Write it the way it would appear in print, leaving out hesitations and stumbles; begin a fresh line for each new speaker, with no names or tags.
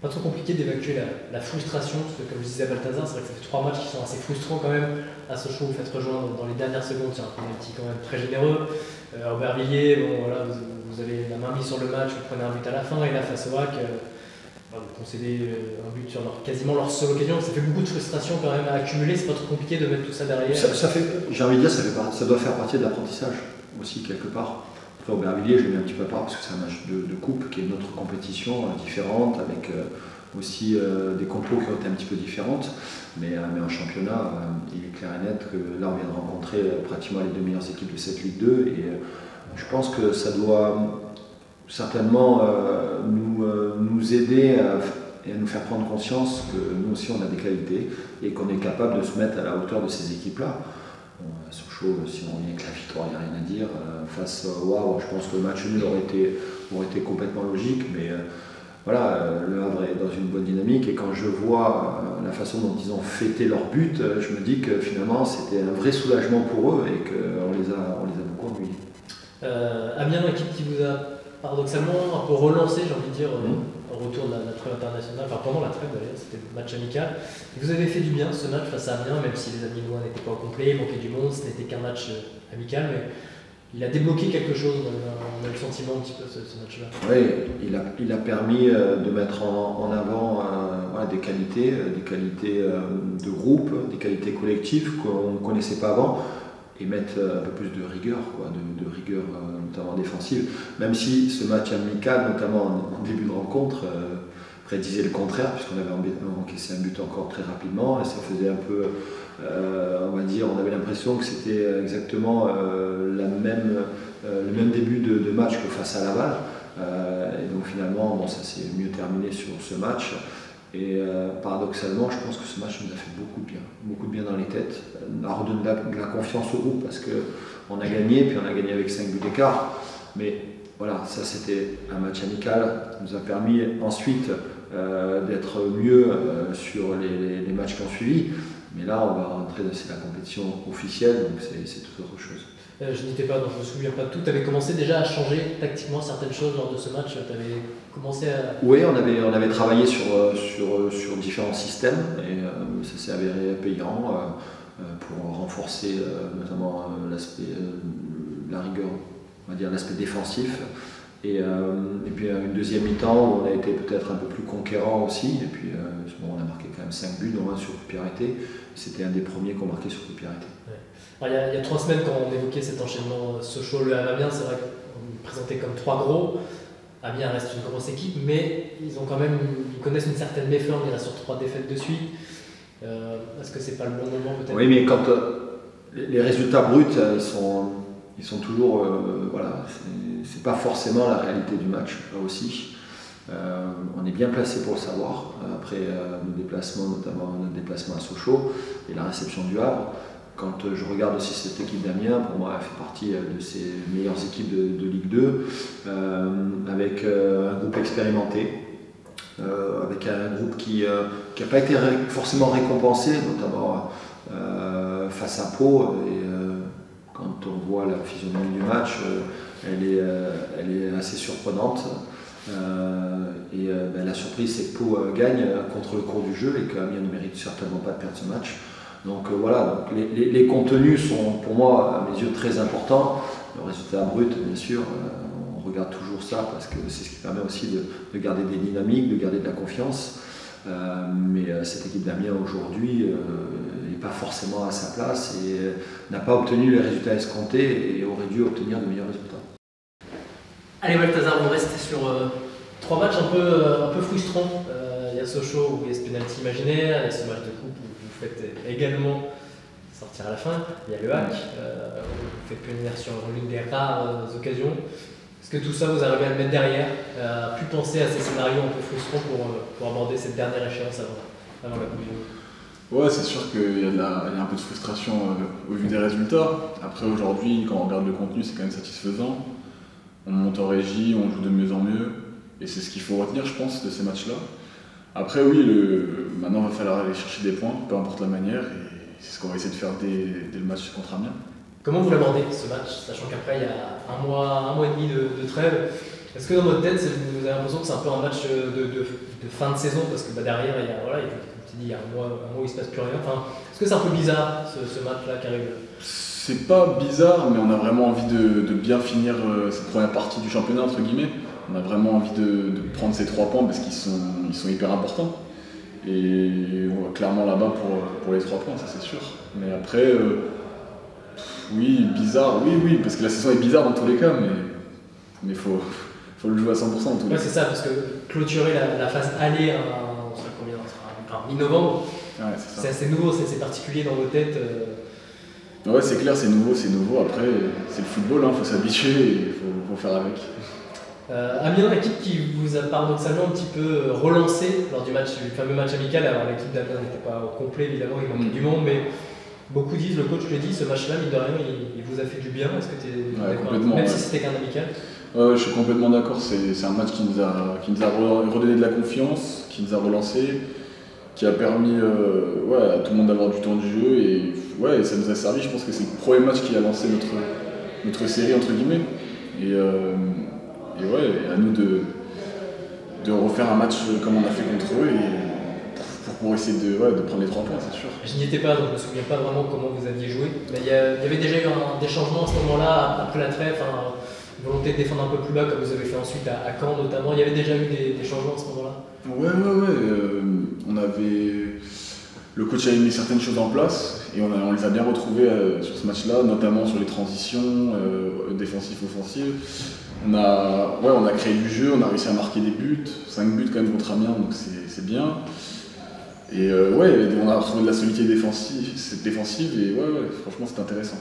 pas trop compliqué d'évacuer la frustration, parce que comme je disais à Balthazar, c'est vrai que ça fait 3 matchs qui sont assez frustrants quand même. À Sochaux, vous faites rejoindre dans les dernières secondes, c'est un penalty quand même très généreux. Aubervilliers, bon voilà, vous avez la main mise sur le match, vous prenez un but à la fin, et là face au HAC, vous concédez un but sur quasiment leur seule occasion. Ça fait beaucoup de frustration quand même à accumuler, c'est pas trop compliqué de mettre tout ça derrière.
J'ai envie de dire, ça doit faire partie de l'apprentissage aussi quelque part. Après Aubervilliers, je l'ai mis un petit peu à part parce que c'est un match de coupe qui est une autre compétition différente avec aussi des compos qui ont été un petit peu différentes. Mais en championnat, il est clair et net que là on vient de rencontrer pratiquement les deux meilleures équipes de cette Ligue 2 et je pense que ça doit certainement nous aider et à nous faire prendre conscience que nous aussi on a des qualités et qu'on est capable de se mettre à la hauteur de ces équipes-là. Bon, à Sochaux, si on revient avec la victoire, il n'y a rien à dire. Face au Havre, je pense que le match nul aurait été complètement logique, mais voilà, le Havre est dans une bonne dynamique et quand je vois la façon dont ils ont fêté leur but, je me dis que finalement c'était un vrai soulagement pour eux et qu'on les a beaucoup ennuyés.
Amiens, l'équipe qui vous a paradoxalement un peu relancé, j'ai envie de dire, au retour de la trêve internationale, enfin pendant la trêve d'ailleurs, c'était le match amical. Et vous avez fait du bien ce match face à Amiens, même si les Amiénois n'étaient pas au complet, il manquait du monde, ce n'était qu'un match amical, mais il a débloqué quelque chose, on a le sentiment un petit peu ce match-là.
Oui, il a permis de mettre en avant voilà, des qualités de groupe, des qualités collectives qu'on ne connaissait pas avant. Et mettre un peu plus de rigueur, de rigueur notamment défensive. Même si ce match amical, notamment en début de rencontre, prédisait le contraire, puisqu'on avait encaissé un but encore très rapidement, et ça faisait un peu, on va dire, on avait l'impression que c'était exactement le même début de match que face à Laval. Et donc finalement, bon, ça s'est mieux terminé sur ce match. Et paradoxalement, je pense que ce match nous a fait beaucoup de bien dans les têtes, a redonné de la confiance au groupe parce qu'on a gagné, puis on a gagné avec 5 buts d'écart. Mais voilà, ça c'était un match amical, ça nous a permis ensuite d'être mieux sur les matchs qui ont suivi. Mais là, on va rentrer dans la compétition officielle, donc c'est tout autre chose.
Je n'étais pas, donc je ne me souviens pas de tout. Tu avais commencé déjà à changer tactiquement certaines choses lors de ce match. Tu avais commencé à...
Oui, on avait travaillé sur différents systèmes et ça s'est avéré payant pour renforcer notamment l'aspect, la rigueur, on va dire l'aspect défensif. Et puis une deuxième mi-temps où on a été peut-être un peu plus conquérant aussi. Et puis bon, on a marqué quand même 5 buts, dont un sur coup de pied arrêté. C'était un des premiers qu'on marquait sur coup de pied arrêté.
Ouais. Alors, il y a 3 semaines, quand on évoquait cet enchaînement Sochaux, Le Havre, Amiens, c'est vrai qu'on nous présentait comme 3 gros. Amiens reste une grosse équipe, mais ils connaissent une certaine méforme. Il y en a sur 3 défaites de suite. Est-ce que c'est pas le bon moment peut-être?
Oui, mais quand les résultats bruts, ils sont toujours, voilà, c'est pas forcément la réalité du match là aussi. On est bien placé pour le savoir après nos déplacements, notamment notre déplacement à Sochaux et la réception du Havre. Quand je regarde aussi cette équipe d'Amiens, pour moi elle fait partie de ces meilleures équipes de Ligue 2, avec un groupe expérimenté, avec un groupe qui n'a pas été forcément récompensé, notamment face à Pau. Et quand on voit la physionomie du match, elle est assez surprenante. La surprise, c'est que Pau gagne contre le cours du jeu et qu'Amiens ne mérite certainement pas de perdre ce match. Donc voilà, donc les contenus sont pour moi, à mes yeux, très importants. Le résultat brut, bien sûr, on regarde toujours ça parce que c'est ce qui permet aussi de garder des dynamiques, de garder de la confiance. Mais cette équipe d'Amiens aujourd'hui n'est pas forcément à sa place et n'a pas obtenu les résultats escomptés et aurait dû obtenir de meilleurs résultats.
Allez, Balthazar, on reste sur 3 matchs un peu frustrants. Il y a Sochaux où il y a ce penalty imaginaire, il y a ce match de coupe où vous faites également sortir à la fin. Il y a le HAC, où vous faites punir sur l'une des rares occasions. Est-ce que tout ça, vous arrivez à le mettre derrière, à plus penser à ces scénarios un peu frustrants pour aborder cette dernière échéance avant la Coupe du Monde?
Ouais, c'est sûr qu'il y a un peu de frustration au vu des résultats. Après, aujourd'hui, quand on regarde le contenu, c'est quand même satisfaisant. On monte en régie, on joue de mieux en mieux. Et c'est ce qu'il faut retenir, je pense, de ces matchs-là. Après, oui, maintenant, il va falloir aller chercher des points, peu importe la manière. Et c'est ce qu'on va essayer de faire dès le match contre Amiens.
Comment vous l'abordez ce match, sachant qu'après il y a un mois et demi de trêve, Est-ce que dans votre tête, vous avez l'impression que c'est un peu un match de fin de saison parce que derrière, comme tu dis, il y a un mois où il ne se passe plus rien. Enfin, est-ce que c'est un peu bizarre ce match-là qui arrive?
C'est pas bizarre, mais on a vraiment envie de bien finir cette première partie du championnat, entre guillemets. On a vraiment envie de prendre ces 3 points parce qu'ils sont hyper importants. Et on va clairement là-bas pour les 3 points, ça c'est sûr. Mais après, oui, bizarre, oui, parce que la saison est bizarre dans tous les cas, mais faut le jouer à 100% en tous les cas.
C'est ça, parce que clôturer la phase aller, on sera combien, mi-novembre,
ouais,
c'est assez nouveau, c'est particulier dans vos têtes.
Ouais, c'est clair, c'est nouveau. Après, c'est le football, faut s'habituer et il faut faire avec.
Amiens, l'équipe qui vous a paradoxalement un petit peu relancé lors du fameux match amical. Alors l'équipe d'Amiens n'était pas au complet évidemment, il manquait du monde, mais beaucoup disent, le coach le dit, ce match-là, mine de rien, il vous a fait du bien. Est-ce que tu es d'accord? Même si c'était qu'un amical?
Ouais, je suis complètement d'accord. C'est un match qui nous a redonné de la confiance, qui nous a relancé, qui a permis à tout le monde d'avoir du temps de jeu et ça nous a servi. Je pense que c'est le premier match qui a lancé notre série entre guillemets. Et à nous de refaire un match comme on a fait contre eux pour essayer de prendre les 3 points, c'est sûr.
Je n'y étais pas, donc je ne me souviens pas vraiment comment vous aviez joué. Mais il y avait déjà eu des changements à ce moment-là, après la trêve, une volonté de défendre un peu plus bas, comme vous avez fait ensuite à Caen notamment. Il y avait déjà eu des changements à ce moment-là?
Le coach a mis certaines choses en place et on les a bien retrouvées sur ce match-là, notamment sur les transitions défensives, offensives. On a créé du jeu, on a réussi à marquer des buts, 5 buts quand même contre Amiens, donc c'est bien. Et on a retrouvé de la solidité défensive et franchement c'est intéressant.